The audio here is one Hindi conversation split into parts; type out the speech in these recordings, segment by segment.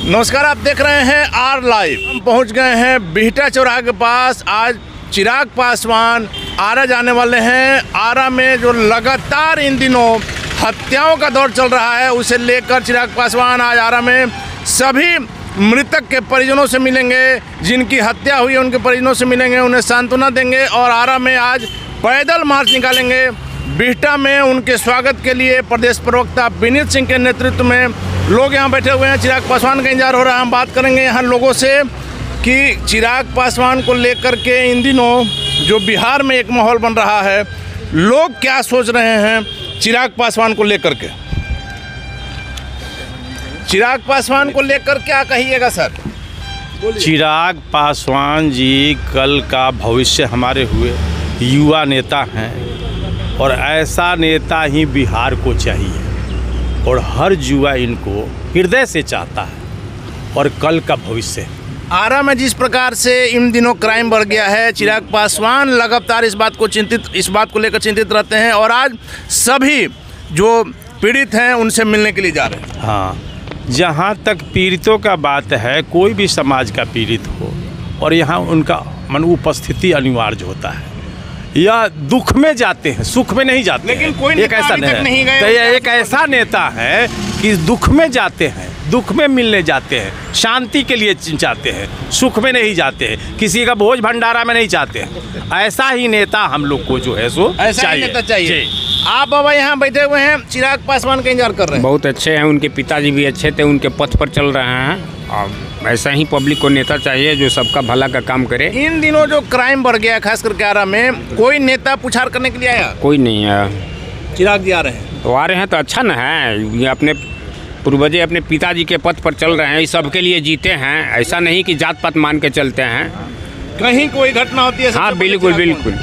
नमस्कार, आप देख रहे हैं आर लाइव। हम पहुंच गए हैं बिहटा चौराहे के पास। आज चिराग पासवान आरा जाने वाले हैं। आरा में जो लगातार इन दिनों हत्याओं का दौर चल रहा है, उसे लेकर चिराग पासवान आज आरा में सभी मृतक के परिजनों से मिलेंगे। जिनकी हत्या हुई है उनके परिजनों से मिलेंगे, उन्हें सांत्वना देंगे और आरा में आज पैदल मार्च निकालेंगे। बिहटा में उनके स्वागत के लिए प्रदेश प्रवक्ता विनीत सिंह के नेतृत्व में लोग यहाँ बैठे हुए हैं। चिराग पासवान का इंतजार हो रहा है। हम बात करेंगे यहाँ लोगों से कि चिराग पासवान को लेकर के इन दिनों जो बिहार में एक माहौल बन रहा है, लोग क्या सोच रहे हैं चिराग पासवान को लेकर के। चिराग पासवान को लेकर क्या कहिएगा सर? चिराग पासवान जी कल का भविष्य हमारे हुए युवा नेता हैं और ऐसा नेता ही बिहार को चाहिए और हर युवा इनको हृदय से चाहता है और कल का भविष्य। आरा में जिस प्रकार से इन दिनों क्राइम बढ़ गया है, चिराग पासवान लगातार इस बात को लेकर चिंतित रहते हैं और आज सभी जो पीड़ित हैं उनसे मिलने के लिए जा रहे हैं। हाँ, जहाँ तक पीड़ितों का बात है, कोई भी समाज का पीड़ित हो और यहाँ उनका उपस्थिति अनिवार्य होता है। या दुख में जाते हैं, सुख में नहीं जाते। लेकिन कोई एक ऐसा नहीं है, तो ये एक ऐसा नेता है कि दुख में जाते हैं, दुख में मिलने जाते हैं, शांति के लिए चाहते हैं, सुख में नहीं जाते हैं, किसी का भोज भंडारा में नहीं चाहते हैं। ऐसा ही नेता हम लोग को जो है सो ऐसा ही नेता चाहिए। आप बाबा यहाँ बैठे हुए हैं, चिराग पासवान का इंतजार कर रहे हैं। बहुत अच्छे हैं, उनके पिताजी भी अच्छे थे, उनके पथ पर चल रहे हैं और ऐसा ही पब्लिक को नेता चाहिए जो सबका भला का काम करे। इन दिनों जो क्राइम बढ़ गया खास करके आरा में, कोई नेता पुछार करने के लिए आया? कोई नहीं आया। चिराग जी आ रहे हैं तो आ रहे हैं तो अच्छा न है। ये अपने पूर्वजे अपने पिताजी के पथ पर चल रहे हैं, इस सबके लिए जीते हैं। ऐसा नहीं कि जात पात मान के चलते हैं। कहीं कोई घटना होती है? हाँ बिल्कुल बिल्कुल।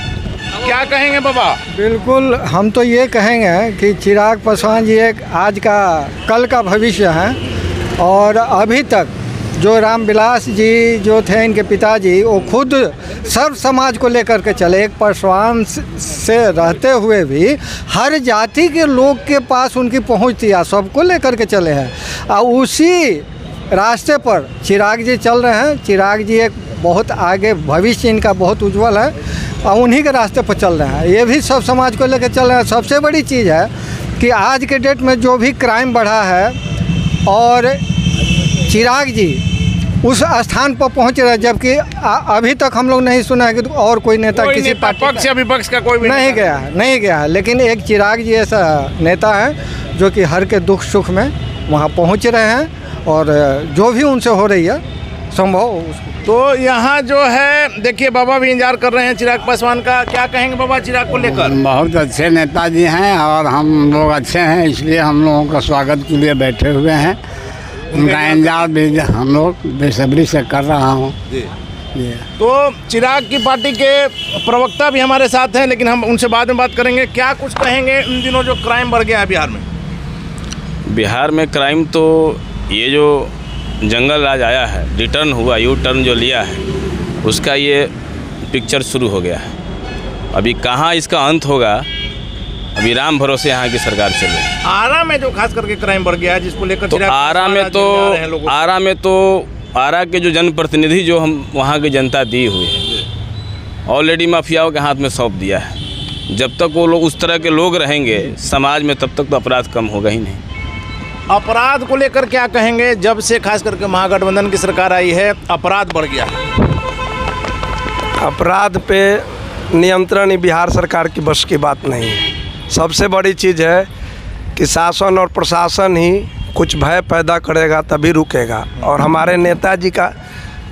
क्या कहेंगे बाबा? बिल्कुल, हम तो ये कहेंगे कि चिराग पासवान जी एक आज का कल का भविष्य हैं और अभी तक जो रामविलास जी जो थे इनके पिताजी, वो खुद सर्व समाज को लेकर के चले। एक पासवान से रहते हुए भी हर जाति के लोग के पास उनकी पहुंच थी, सबको लेकर के चले हैं और उसी रास्ते पर चिराग जी चल रहे हैं। चिराग जी एक बहुत आगे भविष्य इनका बहुत उज्जवल है और उन्हीं के रास्ते पर चल रहे हैं। ये भी सब समाज को लेकर चल रहे हैं। सबसे बड़ी चीज़ है कि आज के डेट में जो भी क्राइम बढ़ा है और चिराग जी उस स्थान पर पहुंच रहे हैं, जबकि अभी तक हम लोग नहीं सुना है कि और कोई नेता किसी पक्ष या विपक्ष का कोई भी नहीं गया है। लेकिन एक चिराग जी ऐसा नेता है जो कि हर के दुख सुख में वहाँ पहुंच रहे हैं और जो भी उनसे हो रही है संभव। तो यहाँ जो है देखिए, बाबा भी इंतजार कर रहे हैं चिराग पासवान का। क्या कहेंगे बाबा चिराग को लेकर? बहुत अच्छे नेताजी हैं और हम लोग अच्छे हैं, इसलिए हम लोगों का स्वागत के लिए बैठे हुए हैं। उनका इंतजार भी हम लोग बेसब्री से कर रहा हूँ। तो चिराग की पार्टी के प्रवक्ता भी हमारे साथ हैं, लेकिन हम उनसे बाद में बात करेंगे। क्या कुछ कहेंगे इन दिनों जो क्राइम बढ़ गया है बिहार में? बिहार में क्राइम तो ये जो जंगल राज आया है, रिटर्न हुआ, यू टर्न जो लिया है, उसका ये पिक्चर शुरू हो गया है। अभी कहाँ इसका अंत होगा, अभी राम भरोसे यहाँ की सरकार चल रही है। आरा में जो खास करके क्राइम बढ़ गया है, जिसको लेकर तो आरा के जो जनप्रतिनिधि जो हम वहाँ की जनता दी हुई है, ऑलरेडी माफियाओं के हाथ में सौंप दिया है। जब तक वो लोग उस तरह के लोग रहेंगे समाज में, तब तक तो अपराध कम होगा ही नहीं। अपराध को लेकर क्या कहेंगे? जब से खास करके महागठबंधन की सरकार आई है, अपराध बढ़ गया है। अपराध पे नियंत्रण ही बिहार सरकार की बस की बात नहीं है। सबसे बड़ी चीज़ है कि शासन और प्रशासन ही कुछ भय पैदा करेगा तभी रुकेगा। और हमारे नेताजी का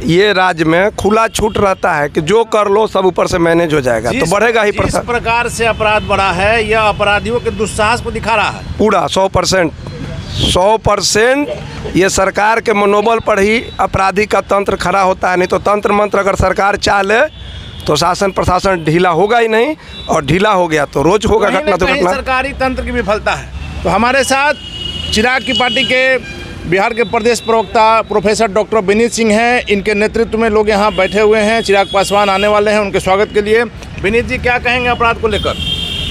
ये राज्य में खुला छूट रहता है कि जो कर लो सब ऊपर से मैनेज हो जाएगा, तो बढ़ेगा ही। जिस प्रकार से अपराध बढ़ा है, यह अपराधियों के दुस्साहस को दिखा रहा है। पूरा 100% ये सरकार के मनोबल पर ही अपराधी का तंत्र खड़ा होता है। नहीं तो तंत्र मंत्र अगर सरकार चाह ले तो शासन प्रशासन ढीला होगा ही नहीं, और ढीला हो गया तो रोज होगा घटना तो घटना। सरकारी तंत्र की विफलता है। तो हमारे साथ चिराग की पार्टी के बिहार के प्रदेश प्रवक्ता प्रोफेसर डॉक्टर विनीत सिंह हैं। इनके नेतृत्व में लोग यहाँ बैठे हुए हैं। चिराग पासवान आने वाले हैं, उनके स्वागत के लिए। विनीत जी, क्या कहेंगे अपराध को लेकर?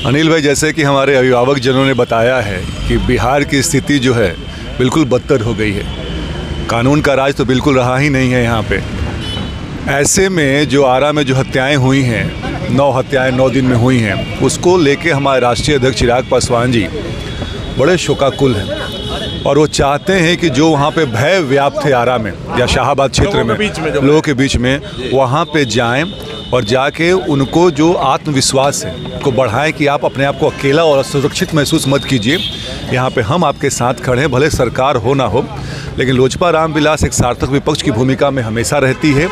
अनिल भाई, जैसे कि हमारे अभिभावक जनों ने बताया है कि बिहार की स्थिति जो है बिल्कुल बदतर हो गई है। कानून का राज तो बिल्कुल रहा ही नहीं है यहाँ पे। ऐसे में जो आरा में जो हत्याएं हुई हैं, 9 हत्याएं 9 दिन में हुई हैं, उसको लेके हमारे राष्ट्रीय अध्यक्ष चिराग पासवान जी बड़े शोकाकुल हैं और वो चाहते हैं कि जो वहाँ पे भय व्याप्त थे आरा में या शाहाबाद क्षेत्र में लोगों के बीच में, वहाँ पे जाएं और जाके उनको जो आत्मविश्वास है को बढ़ाएं कि आप अपने आप को अकेला और असुरक्षित महसूस मत कीजिए। यहाँ पे हम आपके साथ खड़े हैं, भले सरकार हो ना हो, लेकिन लोजपा रामविलास एक सार्थक विपक्ष की भूमिका में हमेशा रहती है,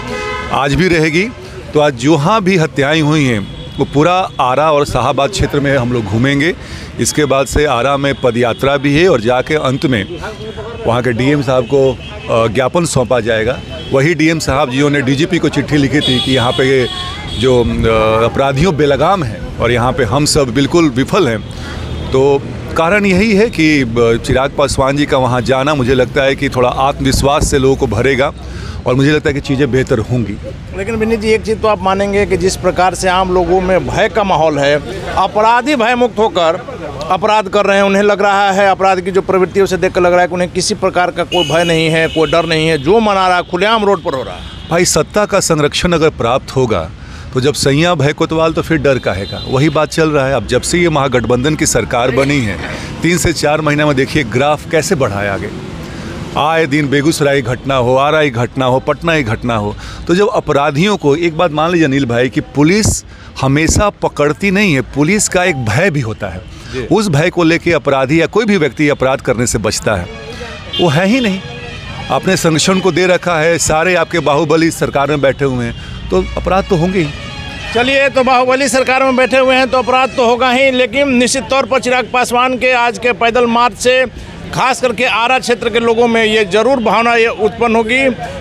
आज भी रहेगी। तो आज जहाँ भी हत्याएं हुई हैं वो पूरा आरा और शाहाबाद क्षेत्र में हम लोग घूमेंगे। इसके बाद से आरा में पदयात्रा भी है और जाके अंत में वहाँ के डीएम साहब को ज्ञापन सौंपा जाएगा। वही डीएम साहब जिन्होंने डीजीपी को चिट्ठी लिखी थी कि यहाँ पे जो अपराधियों बेलगाम हैं और यहाँ पे हम सब बिल्कुल विफल हैं। तो कारण यही है कि चिराग पासवान जी का वहाँ जाना मुझे लगता है कि थोड़ा आत्मविश्वास से लोगों को भरेगा और मुझे लगता है कि चीज़ें बेहतर होंगी। लेकिन विनीत जी, एक चीज़ तो आप मानेंगे कि जिस प्रकार से आम लोगों में भय का माहौल है, अपराधी भय मुक्त होकर अपराध कर रहे हैं, उन्हें लग रहा है अपराध की जो प्रवृत्ति उसे देखकर लग रहा है कि उन्हें किसी प्रकार का कोई भय नहीं है, कोई डर नहीं है, जो मना रहा है खुलेआम रोड पर हो रहा है। भाई सत्ता का संरक्षण अगर प्राप्त होगा तो जब सैया भय कोतवाल तो फिर डर काहेगा, वही बात चल रहा है। अब जब से ये महागठबंधन की सरकार बनी है 3 से 4 महीने में देखिए ग्राफ कैसे बढ़ा है आगे। आए दिन बेगूसराय घटना हो, आरा ही घटना हो, पटना ही घटना हो। तो जब अपराधियों को, एक बात मान लीजिए अनिल भाई कि पुलिस हमेशा पकड़ती नहीं है, पुलिस का एक भय भी होता है। उस भय को लेके अपराधी या कोई भी व्यक्ति अपराध करने से बचता है, वो है ही नहीं। आपने संरक्षण को दे रखा है, सारे आपके बाहुबली सरकार में बैठे हुए हैं, तो अपराध तो होंगे ही। चलिए, तो बाहुबली सरकार में बैठे हुए हैं तो अपराध तो होगा ही, लेकिन निश्चित तौर पर चिराग पासवान के आज के पैदल मार्च से खास करके आरा क्षेत्र के लोगों में ये जरूर भावना ये उत्पन्न होगी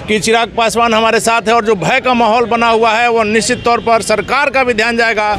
कि चिराग पासवान हमारे साथ है और जो भय का माहौल बना हुआ है वो निश्चित तौर पर सरकार का भी ध्यान जाएगा।